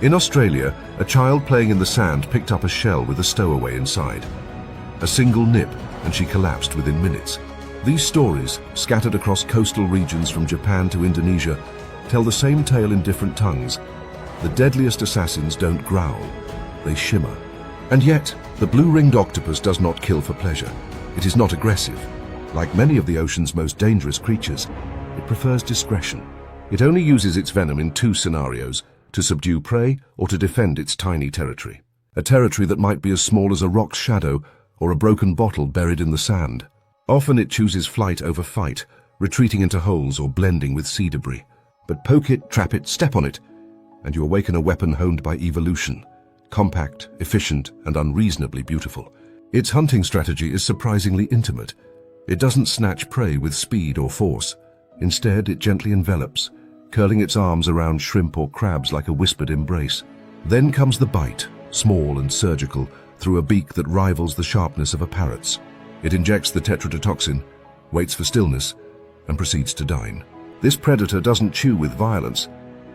In Australia, a child playing in the sand picked up a shell with a stowaway inside. A single nip, and she collapsed within minutes. These stories, scattered across coastal regions from Japan to Indonesia, tell the same tale in different tongues. The deadliest assassins don't growl, they shimmer. And yet, the blue-ringed octopus does not kill for pleasure. It is not aggressive. Like many of the ocean's most dangerous creatures, it prefers discretion. It only uses its venom in two scenarios: to subdue prey or to defend its tiny territory. A territory that might be as small as a rock's shadow or a broken bottle buried in the sand. Often it chooses flight over fight, retreating into holes or blending with sea debris. But poke it, trap it, step on it, and you awaken a weapon honed by evolution. Compact, efficient, and unreasonably beautiful. Its hunting strategy is surprisingly intimate. It doesn't snatch prey with speed or force. Instead, it gently envelops, curling its arms around shrimp or crabs like a whispered embrace. Then comes the bite, small and surgical, through a beak that rivals the sharpness of a parrot's. It injects the tetrodotoxin, waits for stillness, and proceeds to dine. This predator doesn't chew with violence.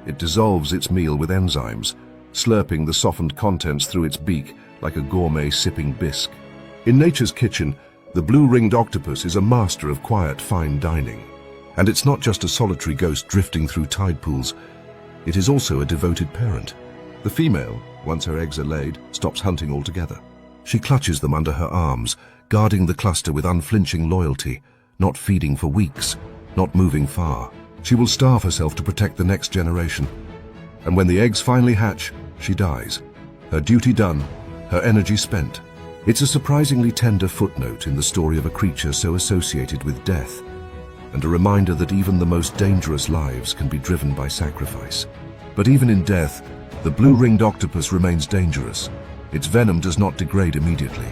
It dissolves its meal with enzymes, slurping the softened contents through its beak like a gourmet sipping bisque. In nature's kitchen, the blue-ringed octopus is a master of quiet, fine dining. And it's not just a solitary ghost drifting through tide pools. It is also a devoted parent. The female, once her eggs are laid, stops hunting altogether. She clutches them under her arms, guarding the cluster with unflinching loyalty, not feeding for weeks, not moving far. She will starve herself to protect the next generation. And when the eggs finally hatch, she dies. Her duty done, her energy spent. It's a surprisingly tender footnote in the story of a creature so associated with death, and a reminder that even the most dangerous lives can be driven by sacrifice. But even in death, the blue-ringed octopus remains dangerous. Its venom does not degrade immediately.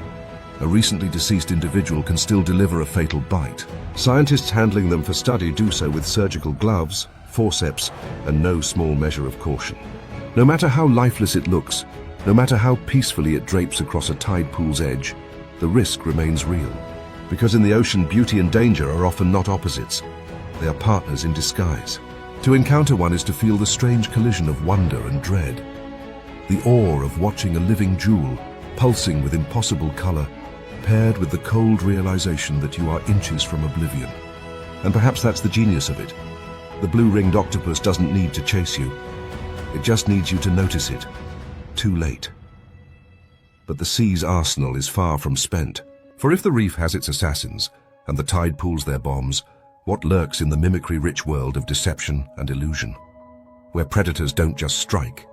A recently deceased individual can still deliver a fatal bite. Scientists handling them for study do so with surgical gloves, forceps, and no small measure of caution. No matter how lifeless it looks, no matter how peacefully it drapes across a tide pool's edge, the risk remains real. Because in the ocean, beauty and danger are often not opposites. They are partners in disguise. To encounter one is to feel the strange collision of wonder and dread. The awe of watching a living jewel, pulsing with impossible color, paired with the cold realization that you are inches from oblivion. And perhaps that's the genius of it. The blue-ringed octopus doesn't need to chase you. It just needs you to notice it. Too late. But the sea's arsenal is far from spent. For if the reef has its assassins, and the tide pools their bombs, what lurks in the mimicry-rich world of deception and illusion? Where predators don't just strike,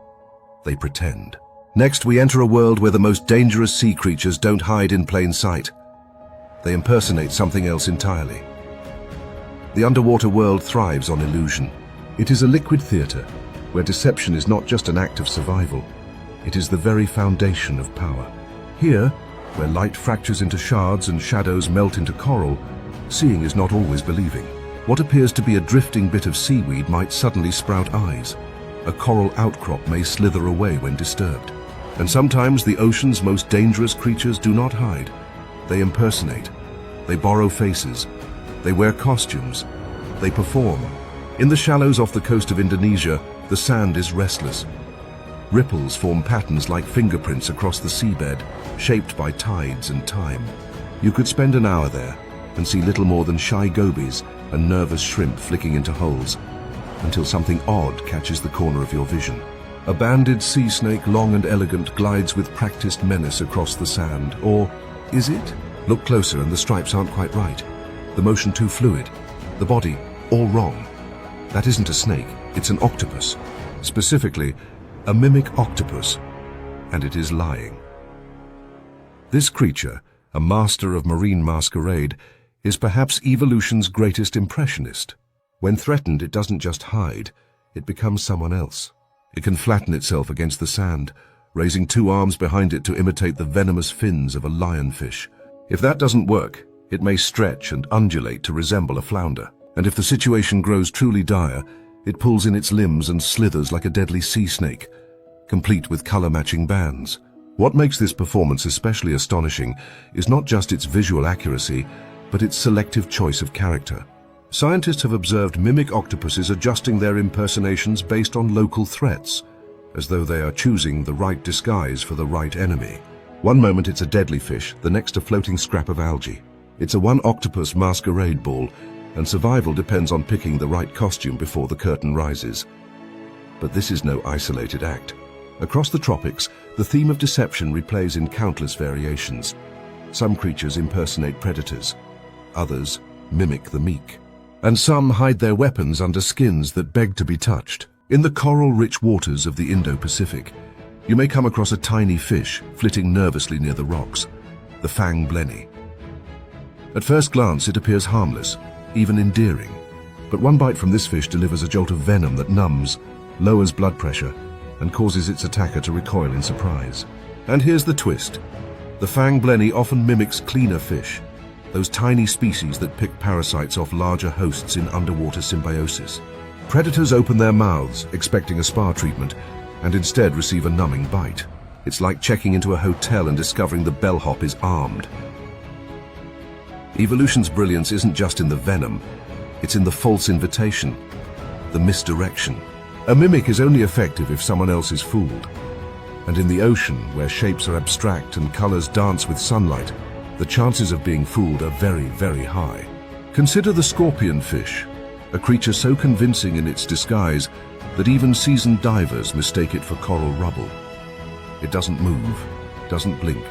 they pretend. Next, we enter a world where the most dangerous sea creatures don't hide in plain sight. They impersonate something else entirely. The underwater world thrives on illusion. It is a liquid theater, where deception is not just an act of survival, it is the very foundation of power. Here, where light fractures into shards and shadows melt into coral, seeing is not always believing. What appears to be a drifting bit of seaweed might suddenly sprout eyes. A coral outcrop may slither away when disturbed. And sometimes the ocean's most dangerous creatures do not hide. They impersonate. They borrow faces. They wear costumes. They perform. In the shallows off the coast of Indonesia, the sand is restless. Ripples form patterns like fingerprints across the seabed, shaped by tides and time. You could spend an hour there and see little more than shy gobies and nervous shrimp flicking into holes, until something odd catches the corner of your vision. A banded sea snake, long and elegant, glides with practiced menace across the sand. Or is it? Look closer and the stripes aren't quite right. The motion too fluid. The body all wrong. That isn't a snake, it's an octopus. Specifically, a mimic octopus. And it is lying. This creature, a master of marine masquerade, is perhaps evolution's greatest impressionist. When threatened, it doesn't just hide, it becomes someone else. It can flatten itself against the sand, raising two arms behind it to imitate the venomous fins of a lionfish. If that doesn't work, it may stretch and undulate to resemble a flounder. And if the situation grows truly dire, it pulls in its limbs and slithers like a deadly sea snake, complete with color-matching bands. What makes this performance especially astonishing is not just its visual accuracy, but its selective choice of character. Scientists have observed mimic octopuses adjusting their impersonations based on local threats. as though they are choosing the right disguise for the right enemy. One moment it's a deadly fish, the next a floating scrap of algae. It's a one-octopus masquerade ball, and survival depends on picking the right costume before the curtain rises. But this is no isolated act. Across the tropics, the theme of deception replays in countless variations. Some creatures impersonate predators, others mimic the meek, and some hide their weapons under skins that beg to be touched. In the coral-rich waters of the Indo-Pacific, you may come across a tiny fish flitting nervously near the rocks, the fang blenny. At first glance, it appears harmless, even endearing. But one bite from this fish delivers a jolt of venom that numbs, lowers blood pressure, and causes its attacker to recoil in surprise. And here's the twist. The fang blenny often mimics cleaner fish, those tiny species that pick parasites off larger hosts in underwater symbiosis. Predators open their mouths, expecting a spa treatment, and instead receive a numbing bite. It's like checking into a hotel and discovering the bellhop is armed. Evolution's brilliance isn't just in the venom, it's in the false invitation, the misdirection. A mimic is only effective if someone else is fooled. And in the ocean, where shapes are abstract and colors dance with sunlight, the chances of being fooled are very, very high. Consider the scorpion fish, a creature so convincing in its disguise that even seasoned divers mistake it for coral rubble. It doesn't move, doesn't blink.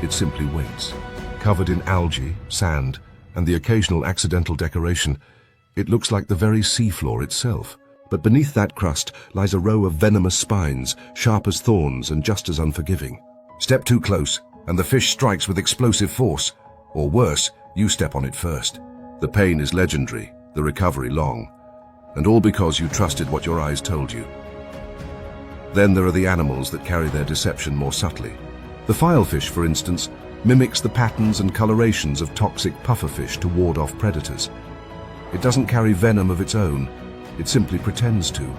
It simply waits. Covered in algae, sand, and the occasional accidental decoration, it looks like the very seafloor itself. But beneath that crust lies a row of venomous spines, sharp as thorns and just as unforgiving. Step too close, and the fish strikes with explosive force. Or worse, you step on it first. The pain is legendary, the recovery long, and all because you trusted what your eyes told you. Then there are the animals that carry their deception more subtly. The filefish, for instance, mimics the patterns and colorations of toxic pufferfish to ward off predators. It doesn't carry venom of its own, it simply pretends to.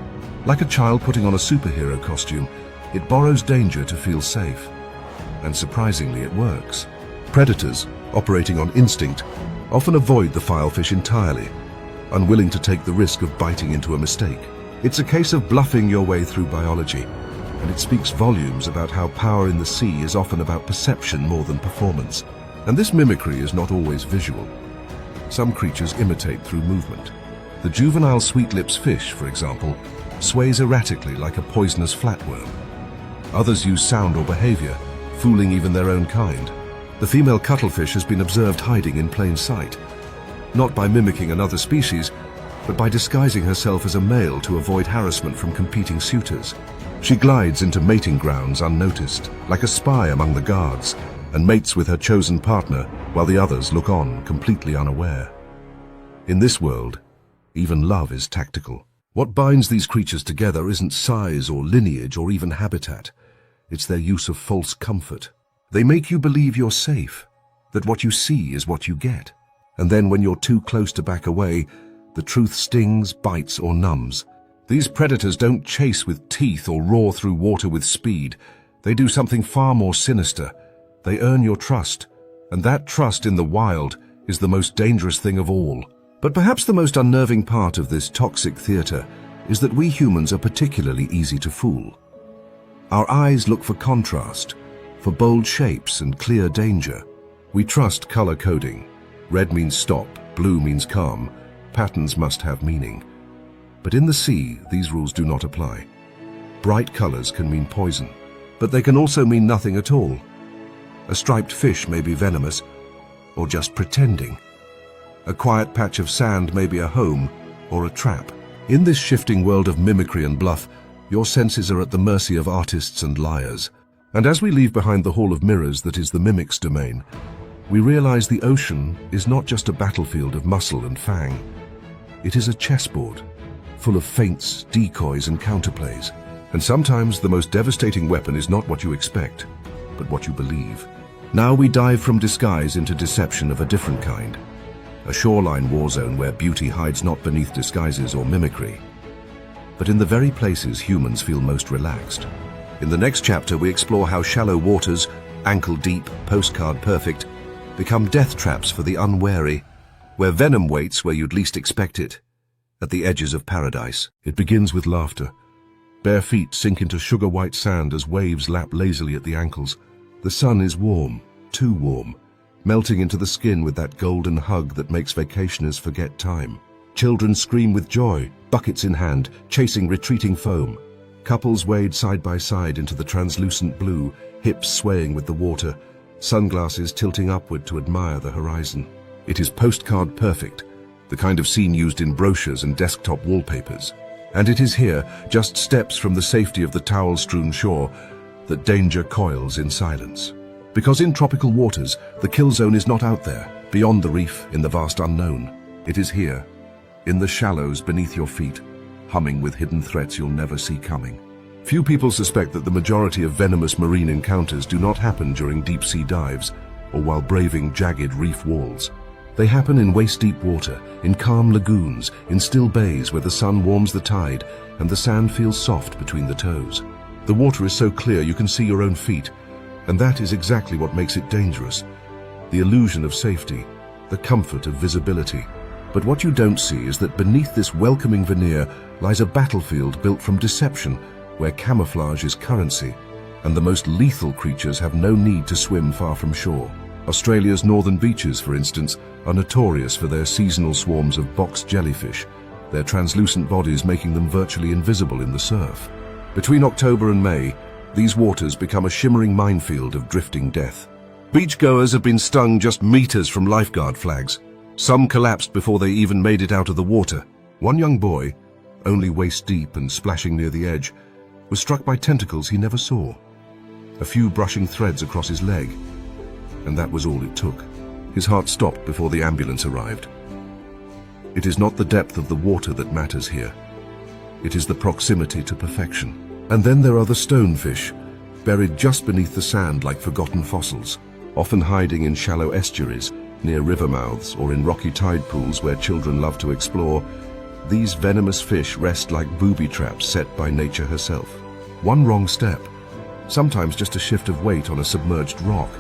Like a child putting on a superhero costume, it borrows danger to feel safe. And surprisingly, it works. Predators, operating on instinct, often avoid the filefish entirely, unwilling to take the risk of biting into a mistake. It's a case of bluffing your way through biology, and it speaks volumes about how power in the sea is often about perception more than performance. And this mimicry is not always visual. Some creatures imitate through movement. The juvenile sweetlips fish, for example, sways erratically like a poisonous flatworm. Others use sound or behavior, fooling even their own kind. The female cuttlefish has been observed hiding in plain sight, not by mimicking another species, but by disguising herself as a male to avoid harassment from competing suitors. She glides into mating grounds unnoticed, like a spy among the guards, and mates with her chosen partner while the others look on, completely unaware. In this world, even love is tactical. What binds these creatures together isn't size or lineage or even habitat. It's their use of false comfort. They make you believe you're safe, that what you see is what you get. And then when you're too close to back away, the truth stings, bites, or numbs. These predators don't chase with teeth or roar through water with speed. They do something far more sinister. They earn your trust, and that trust in the wild is the most dangerous thing of all. But perhaps the most unnerving part of this toxic theater is that we humans are particularly easy to fool. Our eyes look for contrast, for bold shapes and clear danger. We trust color coding. Red means stop, blue means calm, patterns must have meaning. But in the sea, these rules do not apply. Bright colors can mean poison, but they can also mean nothing at all. A striped fish may be venomous, or just pretending. A quiet patch of sand may be a home or a trap. In this shifting world of mimicry and bluff, your senses are at the mercy of artists and liars. And as we leave behind the hall of mirrors that is the mimic's domain, we realize the ocean is not just a battlefield of muscle and fang. It is a chessboard, full of feints, decoys, and counterplays. And sometimes the most devastating weapon is not what you expect, but what you believe. Now we dive from disguise into deception of a different kind. A shoreline war zone where beauty hides not beneath disguises or mimicry, but in the very places humans feel most relaxed. In the next chapter, we explore how shallow waters, ankle-deep, postcard perfect, become death traps for the unwary, where venom waits where you'd least expect it, at the edges of paradise. It begins with laughter, Bare feet sink into sugar-white sand as waves lap lazily at the ankles. The sun is warm, too warm, melting into the skin with that golden hug that makes vacationers forget time. Children scream with joy, buckets in hand, chasing retreating foam. Couples wade side by side into the translucent blue, hips swaying with the water, sunglasses tilting upward to admire the horizon. It is postcard perfect, the kind of scene used in brochures and desktop wallpapers. And it is here, just steps from the safety of the towel-strewn shore, that danger coils in silence. Because in tropical waters, the kill zone is not out there, beyond the reef, in the vast unknown. It is here, in the shallows beneath your feet, humming with hidden threats you'll never see coming. Few people suspect that the majority of venomous marine encounters do not happen during deep-sea dives or while braving jagged reef walls. They happen in waist-deep water, in calm lagoons, in still bays where the sun warms the tide and the sand feels soft between the toes. The water is so clear you can see your own feet, and that is exactly what makes it dangerous. The illusion of safety, the comfort of visibility. But what you don't see is that beneath this welcoming veneer lies a battlefield built from deception, where camouflage is currency, and the most lethal creatures have no need to swim far from shore. Australia's northern beaches, for instance, are notorious for their seasonal swarms of box jellyfish, their translucent bodies making them virtually invisible in the surf. Between October and May, these waters become a shimmering minefield of drifting death. Beachgoers have been stung just meters from lifeguard flags. Some collapsed before they even made it out of the water. One young boy, only waist deep and splashing near the edge, was struck by tentacles he never saw. A few brushing threads across his leg, and that was all it took. His heart stopped before the ambulance arrived. It is not the depth of the water that matters here. It is the proximity to perfection. And then there are the stonefish, buried just beneath the sand like forgotten fossils, often hiding in shallow estuaries, near river mouths or in rocky tide pools where children love to explore. These venomous fish rest like booby traps set by nature herself. One wrong step, sometimes just a shift of weight on a submerged rock,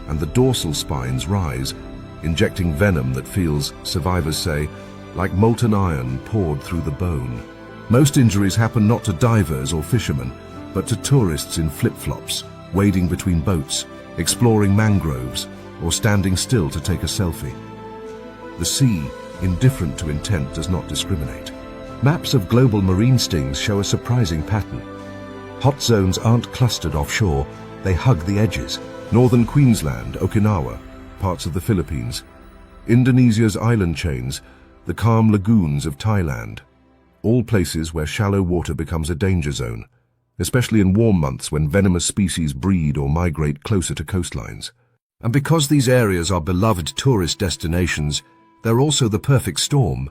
and the dorsal spines rise, injecting venom that feels, survivors say, like molten iron poured through the bone. Most injuries happen not to divers or fishermen, but to tourists in flip-flops, wading between boats, exploring mangroves, or standing still to take a selfie. The sea, indifferent to intent, does not discriminate. Maps of global marine stings show a surprising pattern. Hot zones aren't clustered offshore, they hug the edges. Northern Queensland, Okinawa, parts of the Philippines, Indonesia's island chains, the calm lagoons of Thailand. All places where shallow water becomes a danger zone, especially in warm months when venomous species breed or migrate closer to coastlines. And because these areas are beloved tourist destinations, they're also the perfect storm.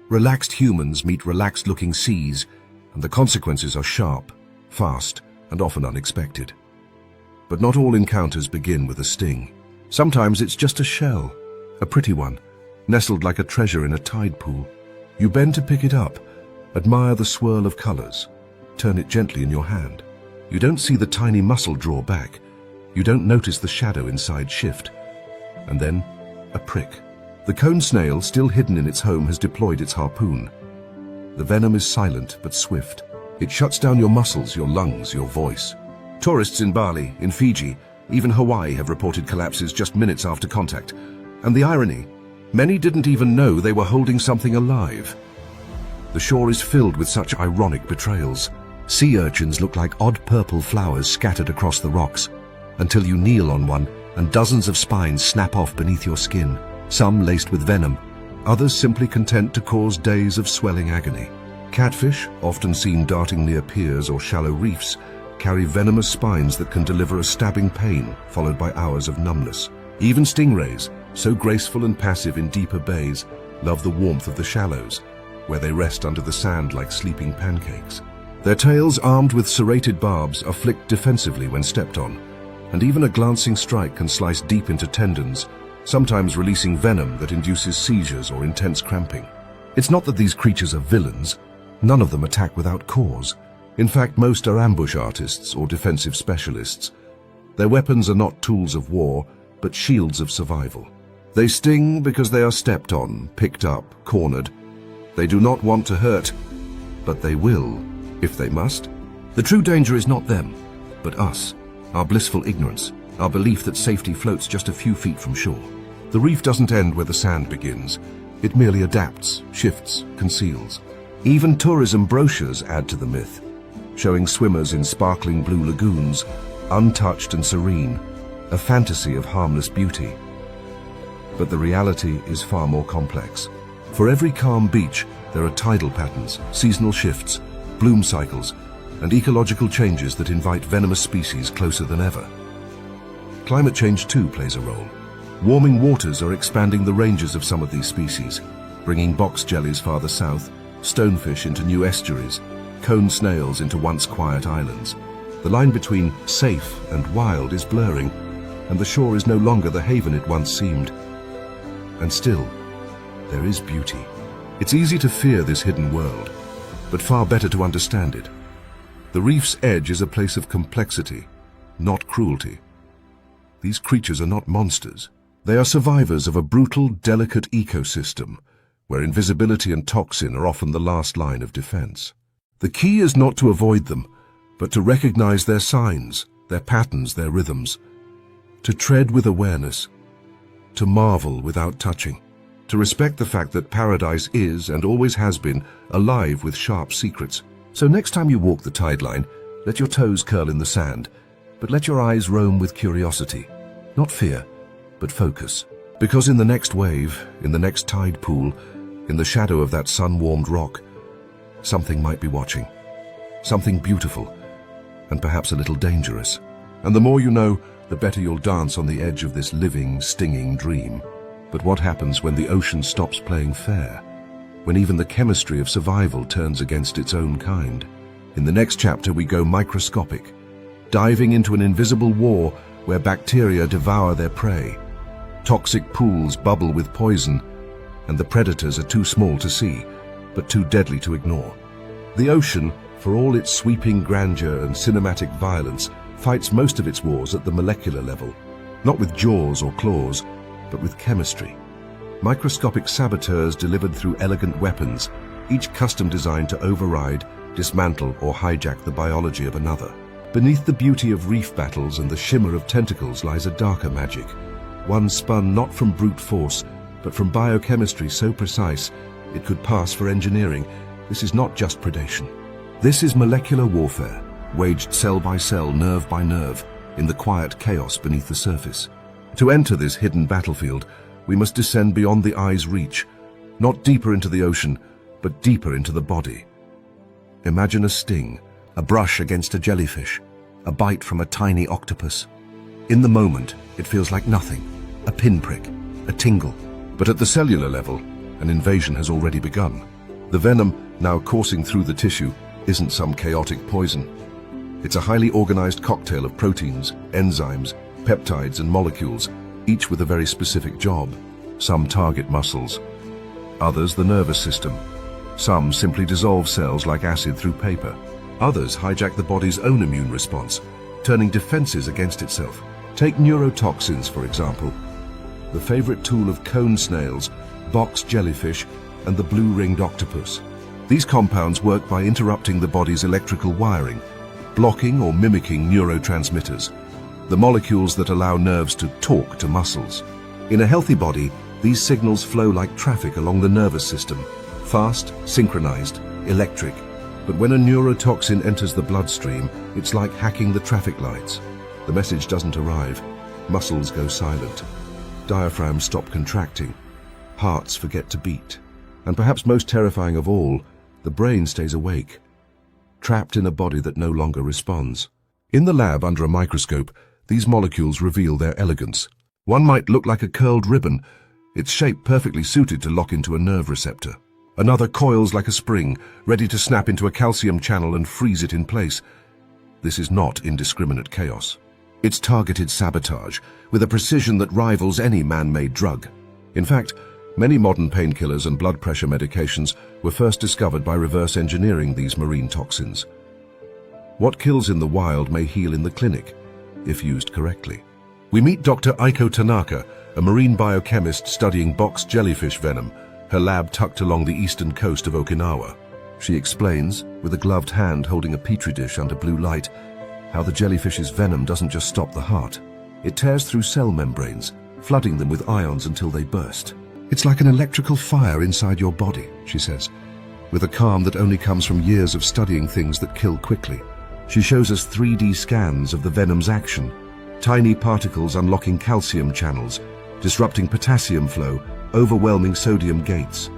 Relaxed humans meet relaxed-looking seas, and the consequences are sharp, fast, and often unexpected. But not all encounters begin with a sting. Sometimes it's just a shell, a pretty one, nestled like a treasure in a tide pool. You bend to pick it up, admire the swirl of colors, turn it gently in your hand. You don't see the tiny muscle draw back. You don't notice the shadow inside shift. And then, a prick. The cone snail, still hidden in its home, has deployed its harpoon. The venom is silent but swift. It shuts down your muscles, your lungs, your voice. Tourists in Bali, in Fiji, even Hawaii have reported collapses just minutes after contact. And the irony, many didn't even know they were holding something alive. The shore is filled with such ironic betrayals. Sea urchins look like odd purple flowers scattered across the rocks, until you kneel on one and dozens of spines snap off beneath your skin, some laced with venom, others simply content to cause days of swelling agony. Catfish, often seen darting near piers or shallow reefs, carry venomous spines that can deliver a stabbing pain followed by hours of numbness. Even stingrays, so graceful and passive in deeper bays, love the warmth of the shallows, where they rest under the sand like sleeping pancakes. Their tails, armed with serrated barbs, are flicked defensively when stepped on, and even a glancing strike can slice deep into tendons, sometimes releasing venom that induces seizures or intense cramping. It's not that these creatures are villains. None of them attack without cause. In fact, most are ambush artists or defensive specialists. Their weapons are not tools of war, but shields of survival. They sting because they are stepped on, picked up, cornered. They do not want to hurt, but they will, if they must. The true danger is not them, but us, our blissful ignorance, our belief that safety floats just a few feet from shore. The reef doesn't end where the sand begins. It merely adapts, shifts, conceals. Even tourism brochures add to the myth, showing swimmers in sparkling blue lagoons, untouched and serene, a fantasy of harmless beauty. But the reality is far more complex. For every calm beach, there are tidal patterns, seasonal shifts, bloom cycles, and ecological changes that invite venomous species closer than ever. Climate change too plays a role. Warming waters are expanding the ranges of some of these species, bringing box jellies farther south, stonefish into new estuaries, cone snails into once quiet islands. The line between safe and wild is blurring, and the shore is no longer the haven it once seemed. And still, there is beauty. It's easy to fear this hidden world, but far better to understand it. The reef's edge is a place of complexity, not cruelty. These creatures are not monsters. They are survivors of a brutal, delicate ecosystem, where invisibility and toxin are often the last line of defense. The key is not to avoid them, but to recognize their signs, their patterns, their rhythms. To tread with awareness, to marvel without touching, to respect the fact that paradise is, and always has been, alive with sharp secrets. So next time you walk the tide line, let your toes curl in the sand, but let your eyes roam with curiosity, not fear, but focus. Because in the next wave, in the next tide pool, in the shadow of that sun-warmed rock, something might be watching. Something beautiful, and perhaps a little dangerous. And the more you know, the better you'll dance on the edge of this living, stinging dream. But what happens when the ocean stops playing fair? When even the chemistry of survival turns against its own kind? In the next chapter we go microscopic, diving into an invisible war where bacteria devour their prey. Toxic pools bubble with poison, and the predators are too small to see, but too deadly to ignore. The ocean, for all its sweeping grandeur and cinematic violence, fights most of its wars at the molecular level, not with jaws or claws, but with chemistry. Microscopic saboteurs delivered through elegant weapons, each custom designed to override, dismantle, or hijack the biology of another. Beneath the beauty of reef battles and the shimmer of tentacles lies a darker magic, one spun not from brute force, but from biochemistry so precise it could pass for engineering. This is not just predation. This is molecular warfare, waged cell by cell, nerve by nerve, in the quiet chaos beneath the surface. To enter this hidden battlefield, we must descend beyond the eye's reach, not deeper into the ocean, but deeper into the body. Imagine a sting, a brush against a jellyfish, a bite from a tiny octopus. In the moment, it feels like nothing, a pinprick, a tingle. But at the cellular level, an invasion has already begun. The venom, now coursing through the tissue, isn't some chaotic poison. It's a highly organized cocktail of proteins, enzymes, peptides, and molecules, each with a very specific job. Some target muscles, others the nervous system. Some simply dissolve cells like acid through paper. Others hijack the body's own immune response, turning defenses against itself. Take neurotoxins, for example, the favorite tool of cone snails, box jellyfish, and the blue-ringed octopus. These compounds work by interrupting the body's electrical wiring, blocking or mimicking neurotransmitters, the molecules that allow nerves to talk to muscles. In a healthy body, these signals flow like traffic along the nervous system, fast, synchronized, electric. But when a neurotoxin enters the bloodstream, it's like hacking the traffic lights. The message doesn't arrive. Muscles go silent. Diaphragms stop contracting. Hearts forget to beat. And perhaps most terrifying of all, the brain stays awake, trapped in a body that no longer responds. In the lab under a microscope, these molecules reveal their elegance. One might look like a curled ribbon, its shape perfectly suited to lock into a nerve receptor. Another coils like a spring, ready to snap into a calcium channel and freeze it in place. This is not indiscriminate chaos. It's targeted sabotage, with a precision that rivals any man-made drug. In fact, many modern painkillers and blood pressure medications were first discovered by reverse engineering these marine toxins. What kills in the wild may heal in the clinic, if used correctly. We meet Dr. Aiko Tanaka, a marine biochemist studying box jellyfish venom, her lab tucked along the eastern coast of Okinawa. She explains, with a gloved hand holding a petri dish under blue light, how the jellyfish's venom doesn't just stop the heart. It tears through cell membranes, flooding them with ions until they burst. It's like an electrical fire inside your body, she says, with a calm that only comes from years of studying things that kill quickly. She shows us 3D scans of the venom's action, tiny particles unlocking calcium channels, disrupting potassium flow, overwhelming sodium gates.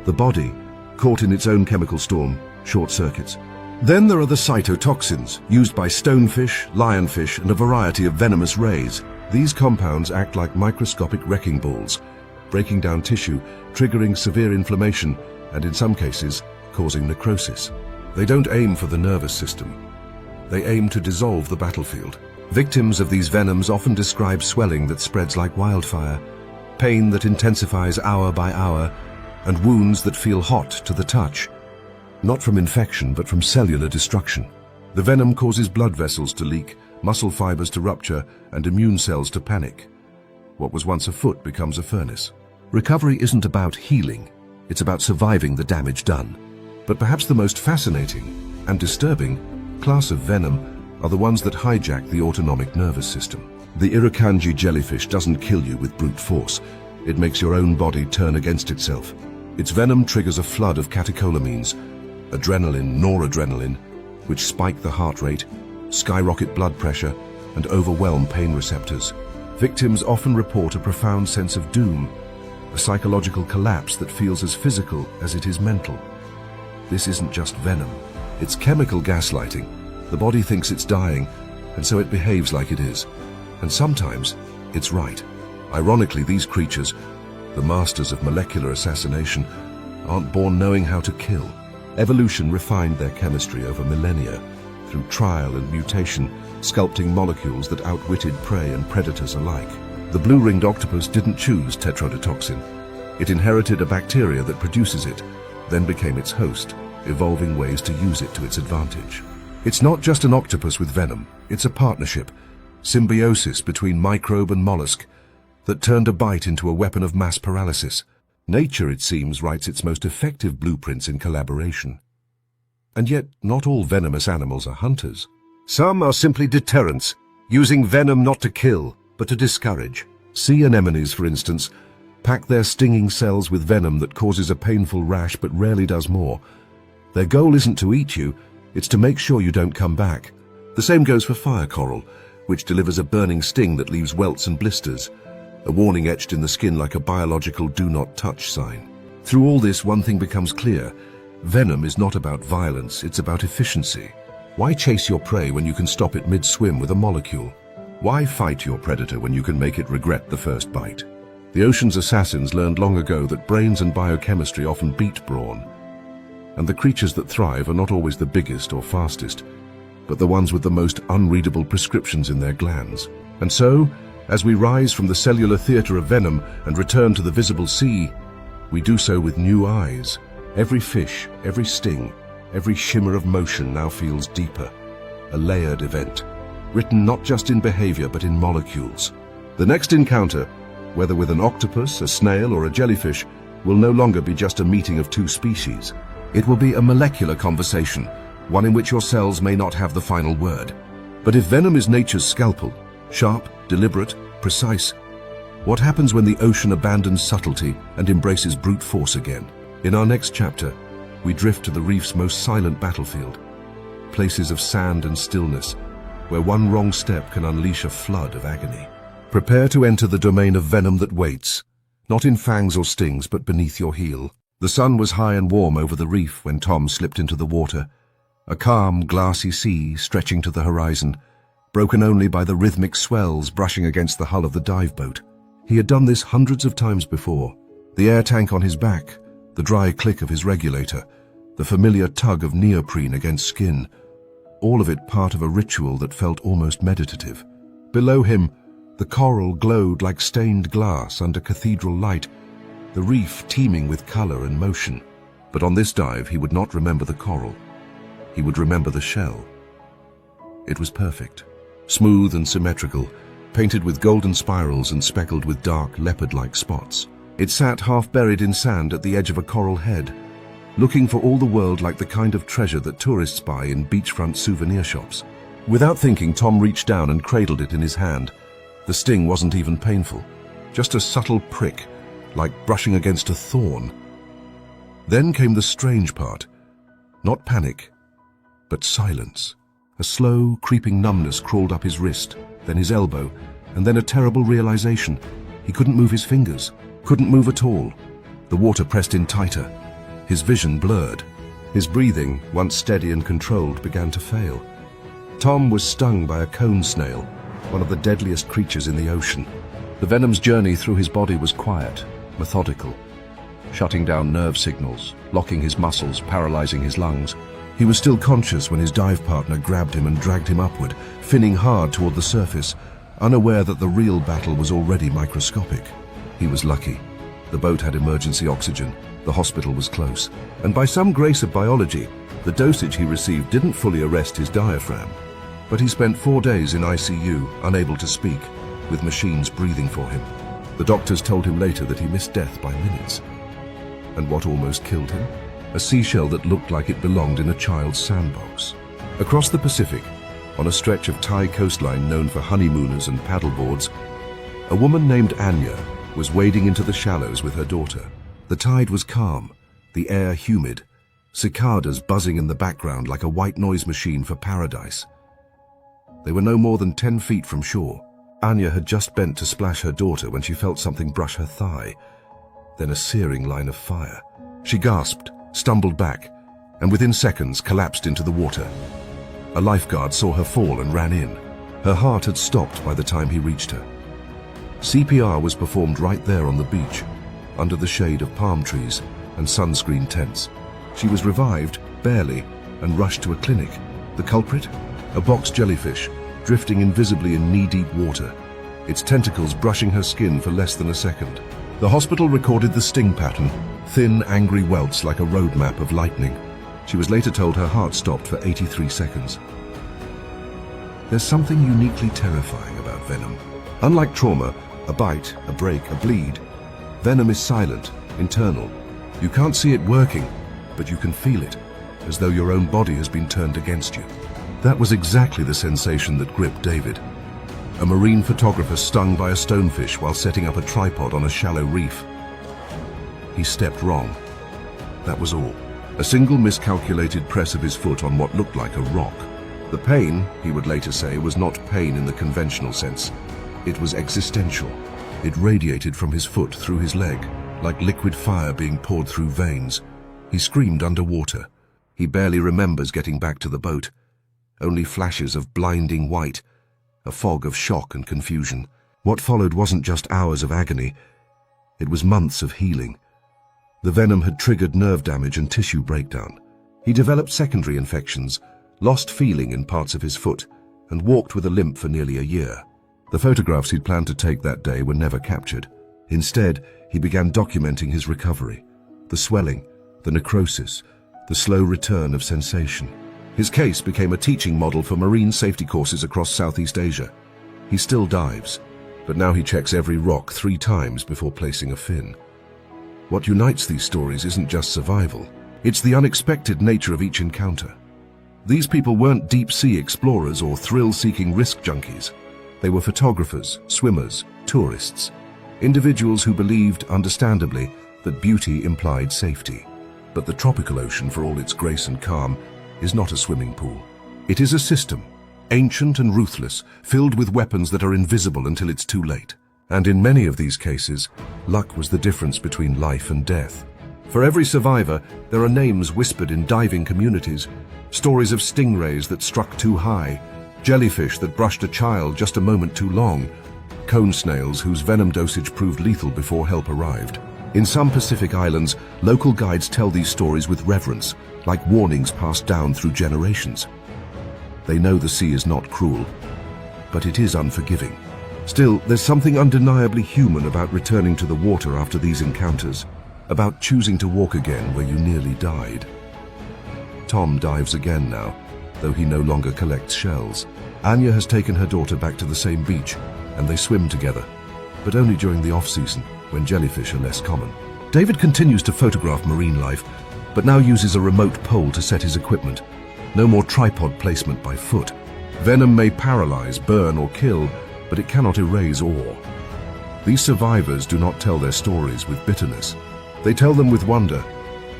The body, caught in its own chemical storm, short circuits. Then there are the cytotoxins, used by stonefish, lionfish, and a variety of venomous rays. These compounds act like microscopic wrecking balls, breaking down tissue, triggering severe inflammation, and in some cases, causing necrosis. They don't aim for the nervous system. They aim to dissolve the battlefield. Victims of these venoms often describe swelling that spreads like wildfire, pain that intensifies hour by hour, and wounds that feel hot to the touch. Not from infection, but from cellular destruction. The venom causes blood vessels to leak, muscle fibers to rupture, and immune cells to panic. What was once a foot becomes a furnace. Recovery isn't about healing, it's about surviving the damage done. But perhaps the most fascinating and disturbing class of venom are the ones that hijack the autonomic nervous system. The Irukandji jellyfish doesn't kill you with brute force. It makes your own body turn against itself. Its venom triggers a flood of catecholamines, adrenaline, noradrenaline, which spike the heart rate, skyrocket blood pressure, and overwhelm pain receptors. Victims often report a profound sense of doom, a psychological collapse that feels as physical as it is mental. This isn't just venom, it's chemical gaslighting. The body thinks it's dying, and so it behaves like it is. And sometimes, it's right. Ironically, these creatures, the masters of molecular assassination, aren't born knowing how to kill. Evolution refined their chemistry over millennia, through trial and mutation, sculpting molecules that outwitted prey and predators alike. The blue-ringed octopus didn't choose tetrodotoxin. It inherited a bacteria that produces it, then became its host, evolving ways to use it to its advantage. It's not just an octopus with venom, it's a partnership, symbiosis between microbe and mollusk, that turned a bite into a weapon of mass paralysis. Nature, it seems, writes its most effective blueprints in collaboration. And yet, not all venomous animals are hunters. Some are simply deterrents, using venom not to kill, but to discourage. Sea anemones, for instance, pack their stinging cells with venom that causes a painful rash but rarely does more. Their goal isn't to eat you, it's to make sure you don't come back. The same goes for fire coral, which delivers a burning sting that leaves welts and blisters, a warning etched in the skin like a biological do not touch sign. Through all this, one thing becomes clear. Venom is not about violence, it's about efficiency. Why chase your prey when you can stop it mid-swim with a molecule? Why fight your predator when you can make it regret the first bite? The ocean's assassins learned long ago that brains and biochemistry often beat brawn. And the creatures that thrive are not always the biggest or fastest, but the ones with the most unreadable prescriptions in their glands. And so, as we rise from the cellular theater of venom and return to the visible sea, we do so with new eyes. Every fish, every sting, every shimmer of motion now feels deeper, a layered event, written not just in behavior but in molecules. The next encounter, whether with an octopus, a snail, or a jellyfish, will no longer be just a meeting of two species. It will be a molecular conversation, one in which your cells may not have the final word. But if venom is nature's scalpel, sharp, deliberate, precise, what happens when the ocean abandons subtlety and embraces brute force again? In our next chapter, we drift to the reef's most silent battlefield, places of sand and stillness, where one wrong step can unleash a flood of agony. Prepare to enter the domain of venom that waits, not in fangs or stings, but beneath your heel. The sun was high and warm over the reef when Tom slipped into the water, a calm, glassy sea stretching to the horizon, broken only by the rhythmic swells brushing against the hull of the dive boat. He had done this hundreds of times before. The air tank on his back, the dry click of his regulator, the familiar tug of neoprene against skin, all of it part of a ritual that felt almost meditative. Below him, the coral glowed like stained glass under cathedral light, the reef teeming with color and motion. But on this dive, he would not remember the coral. He would remember the shell. It was perfect, smooth and symmetrical, painted with golden spirals and speckled with dark, leopard-like spots. It sat half buried in sand at the edge of a coral head, looking for all the world like the kind of treasure that tourists buy in beachfront souvenir shops. Without thinking, Tom reached down and cradled it in his hand. The sting wasn't even painful, just a subtle prick, like brushing against a thorn. Then came the strange part. Not panic, but silence. A slow, creeping numbness crawled up his wrist, then his elbow, and then a terrible realization. He couldn't move his fingers, couldn't move at all. The water pressed in tighter. His vision blurred. His breathing, once steady and controlled, began to fail. Tom was stung by a cone snail, one of the deadliest creatures in the ocean. The venom's journey through his body was quiet, methodical, shutting down nerve signals, locking his muscles, paralyzing his lungs. He was still conscious when his dive partner grabbed him and dragged him upward, finning hard toward the surface, unaware that the real battle was already microscopic. He was lucky. The boat had emergency oxygen, the hospital was close, and by some grace of biology, the dosage he received didn't fully arrest his diaphragm. But he spent 4 days in ICU, unable to speak, with machines breathing for him. The doctors told him later that he missed death by minutes. And what almost killed him? A seashell that looked like it belonged in a child's sandbox. Across the Pacific, on a stretch of Thai coastline known for honeymooners and paddleboards, a woman named Anya was wading into the shallows with her daughter. The tide was calm, the air humid, cicadas buzzing in the background like a white noise machine for paradise. They were no more than 10 feet from shore. Anya had just bent to splash her daughter when she felt something brush her thigh, then a searing line of fire. She gasped, stumbled back, and within seconds collapsed into the water. A lifeguard saw her fall and ran in. Her heart had stopped by the time he reached her. CPR was performed right there on the beach, under the shade of palm trees and sunscreen tents. She was revived, barely, and rushed to a clinic. The culprit? A box jellyfish, drifting invisibly in knee-deep water, its tentacles brushing her skin for less than a second. The hospital recorded the sting pattern, thin, angry welts like a road map of lightning. She was later told her heart stopped for 83 seconds. There's something uniquely terrifying about venom. Unlike trauma, a bite, a break, a bleed, venom is silent, internal. You can't see it working, but you can feel it, as though your own body has been turned against you. That was exactly the sensation that gripped David, a marine photographer stung by a stonefish while setting up a tripod on a shallow reef. He stepped wrong. That was all. A single miscalculated press of his foot on what looked like a rock. The pain, he would later say, was not pain in the conventional sense. It was existential. It radiated from his foot through his leg, like liquid fire being poured through veins. He screamed underwater. He barely remembers getting back to the boat. Only flashes of blinding white, a fog of shock and confusion. What followed wasn't just hours of agony. It was months of healing. The venom had triggered nerve damage and tissue breakdown. He developed secondary infections, lost feeling in parts of his foot, and walked with a limp for nearly a year. The photographs he'd planned to take that day were never captured. Instead, he began documenting his recovery. The swelling, the necrosis, the slow return of sensation. His case became a teaching model for marine safety courses across Southeast Asia. He still dives, but now he checks every rock 3 times before placing a fin. What unites these stories isn't just survival, it's the unexpected nature of each encounter. These people weren't deep-sea explorers or thrill-seeking risk junkies. They were photographers, swimmers, tourists, individuals who believed, understandably, that beauty implied safety. But the tropical ocean, for all its grace and calm, is not a swimming pool. It is a system, ancient and ruthless, filled with weapons that are invisible until it's too late. And in many of these cases, luck was the difference between life and death. For every survivor, there are names whispered in diving communities, stories of stingrays that struck too high, jellyfish that brushed a child just a moment too long, cone snails whose venom dosage proved lethal before help arrived. In some Pacific islands, local guides tell these stories with reverence, like warnings passed down through generations. They know the sea is not cruel, but it is unforgiving. Still, there's something undeniably human about returning to the water after these encounters, about choosing to walk again where you nearly died. Tom dives again now, though he no longer collects shells. Anya has taken her daughter back to the same beach, and they swim together, but only during the off-season, when jellyfish are less common. David continues to photograph marine life, but now uses a remote pole to set his equipment. No more tripod placement by foot. Venom may paralyze, burn, or kill, but it cannot erase awe. These survivors do not tell their stories with bitterness. They tell them with wonder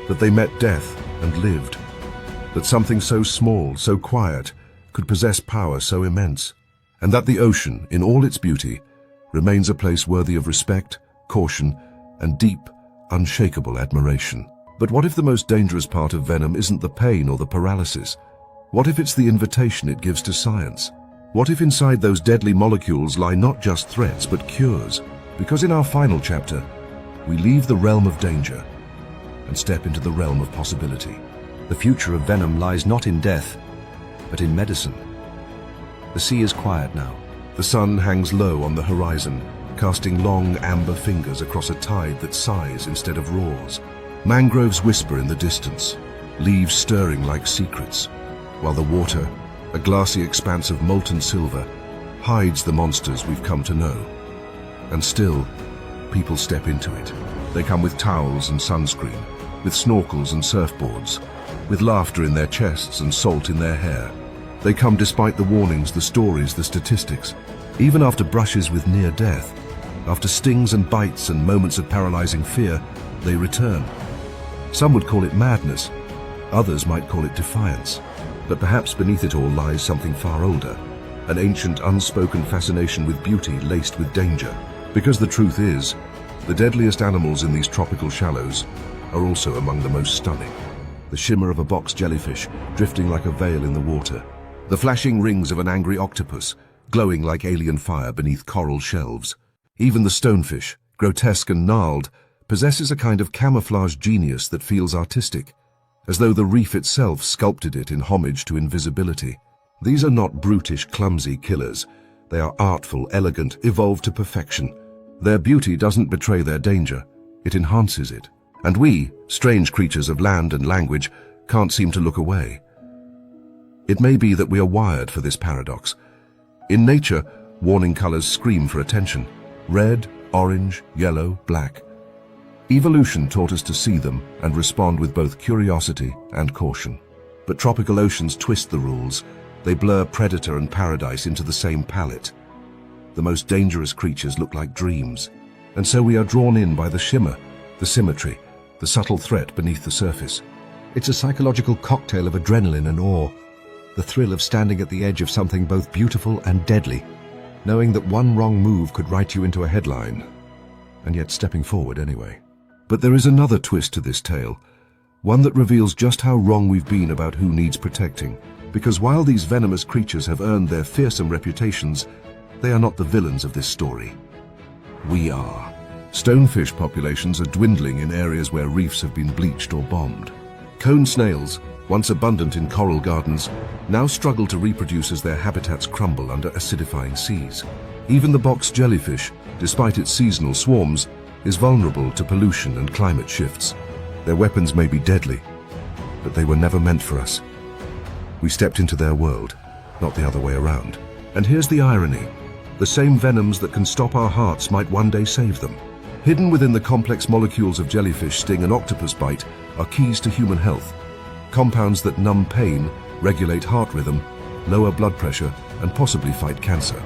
that they met death and lived, that something so small, so quiet, could possess power so immense, and that the ocean, in all its beauty, remains a place worthy of respect, caution, and deep, unshakable admiration. But what if the most dangerous part of Venom isn't the pain or the paralysis? What if it's the invitation it gives to science? What if inside those deadly molecules lie not just threats but cures? Because in our final chapter, we leave the realm of danger and step into the realm of possibility. The future of Venom lies not in death, but in medicine. The sea is quiet now. The sun hangs low on the horizon, casting long amber fingers across a tide that sighs instead of roars. Mangroves whisper in the distance, leaves stirring like secrets, while the water, a glassy expanse of molten silver, hides the monsters we've come to know. And still, people step into it. They come with towels and sunscreen, with snorkels and surfboards, with laughter in their chests and salt in their hair. They come despite the warnings, the stories, the statistics. Even after brushes with near death, after stings and bites and moments of paralyzing fear, they return. Some would call it madness, others might call it defiance. But perhaps beneath it all lies something far older, an ancient unspoken fascination with beauty laced with danger. Because the truth is, the deadliest animals in these tropical shallows are also among the most stunning. The shimmer of a box jellyfish drifting like a veil in the water. The flashing rings of an angry octopus glowing like alien fire beneath coral shelves. Even the stonefish, grotesque and gnarled, possesses a kind of camouflage genius that feels artistic, as though the reef itself sculpted it in homage to invisibility. These are not brutish, clumsy killers. They are artful, elegant, evolved to perfection. Their beauty doesn't betray their danger, it enhances it. And we, strange creatures of land and language, can't seem to look away. It may be that we are wired for this paradox. In nature, warning colors scream for attention. Red, orange, yellow, black. Evolution taught us to see them and respond with both curiosity and caution. But tropical oceans twist the rules. They blur predator and paradise into the same palette. The most dangerous creatures look like dreams. And so we are drawn in by the shimmer, the symmetry, the subtle threat beneath the surface. It's a psychological cocktail of adrenaline and awe. The thrill of standing at the edge of something both beautiful and deadly, knowing that one wrong move could write you into a headline, and yet stepping forward anyway. But there is another twist to this tale, one that reveals just how wrong we've been about who needs protecting. Because while these venomous creatures have earned their fearsome reputations, they are not the villains of this story. We are. Stonefish populations are dwindling in areas where reefs have been bleached or bombed. Cone snails, once abundant in coral gardens, now struggle to reproduce as their habitats crumble under acidifying seas. Even the box jellyfish, despite its seasonal swarms, is vulnerable to pollution and climate shifts. Their weapons may be deadly, but they were never meant for us. We stepped into their world, not the other way around. And here's the irony. The same venoms that can stop our hearts might one day save them. Hidden within the complex molecules of jellyfish sting and octopus bite are keys to human health. Compounds that numb pain, regulate heart rhythm, lower blood pressure, and possibly fight cancer.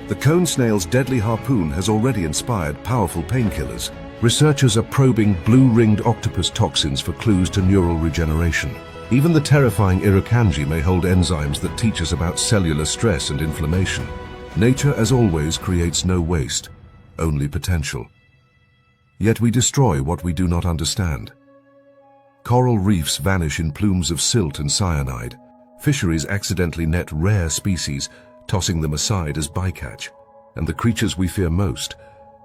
The cone snail's deadly harpoon has already inspired powerful painkillers. Researchers are probing blue-ringed octopus toxins for clues to neural regeneration. Even the terrifying irukandji may hold enzymes that teach us about cellular stress and inflammation. Nature, as always, creates no waste, only potential. Yet we destroy what we do not understand. Coral reefs vanish in plumes of silt and cyanide. Fisheries accidentally net rare species, tossing them aside as bycatch. And the creatures we fear most,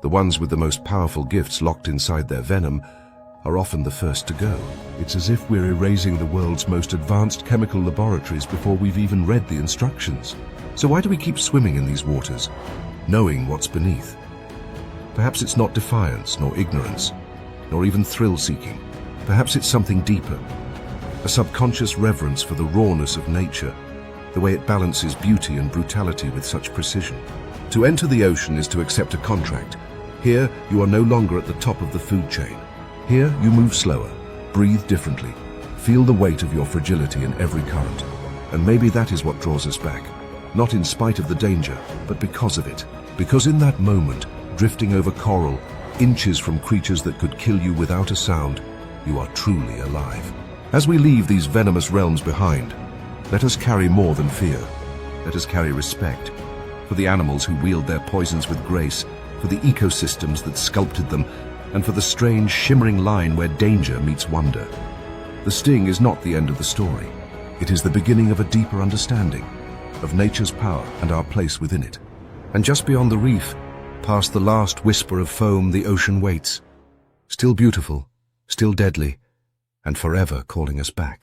the ones with the most powerful gifts locked inside their venom, are often the first to go. It's as if we're erasing the world's most advanced chemical laboratories before we've even read the instructions. So why do we keep swimming in these waters, knowing what's beneath? Perhaps it's not defiance, nor ignorance, nor even thrill-seeking. Perhaps it's something deeper, a subconscious reverence for the rawness of nature, the way it balances beauty and brutality with such precision. To enter the ocean is to accept a contract. Here, you are no longer at the top of the food chain. Here, you move slower, breathe differently, Feel the weight of your fragility in every current. And maybe that is what draws us back. Not in spite of the danger, but because of it. Because in that moment, drifting over coral, inches from creatures that could kill you without a sound, you are truly alive. As we leave these venomous realms behind, let us carry more than fear. Let us carry respect for the animals who wield their poisons with grace, for the ecosystems that sculpted them, and for the strange, shimmering line where danger meets wonder. The sting is not the end of the story. It is the beginning of a deeper understanding of nature's power and our place within it. And just beyond the reef, past the last whisper of foam, the ocean waits, still beautiful, still deadly, and forever calling us back.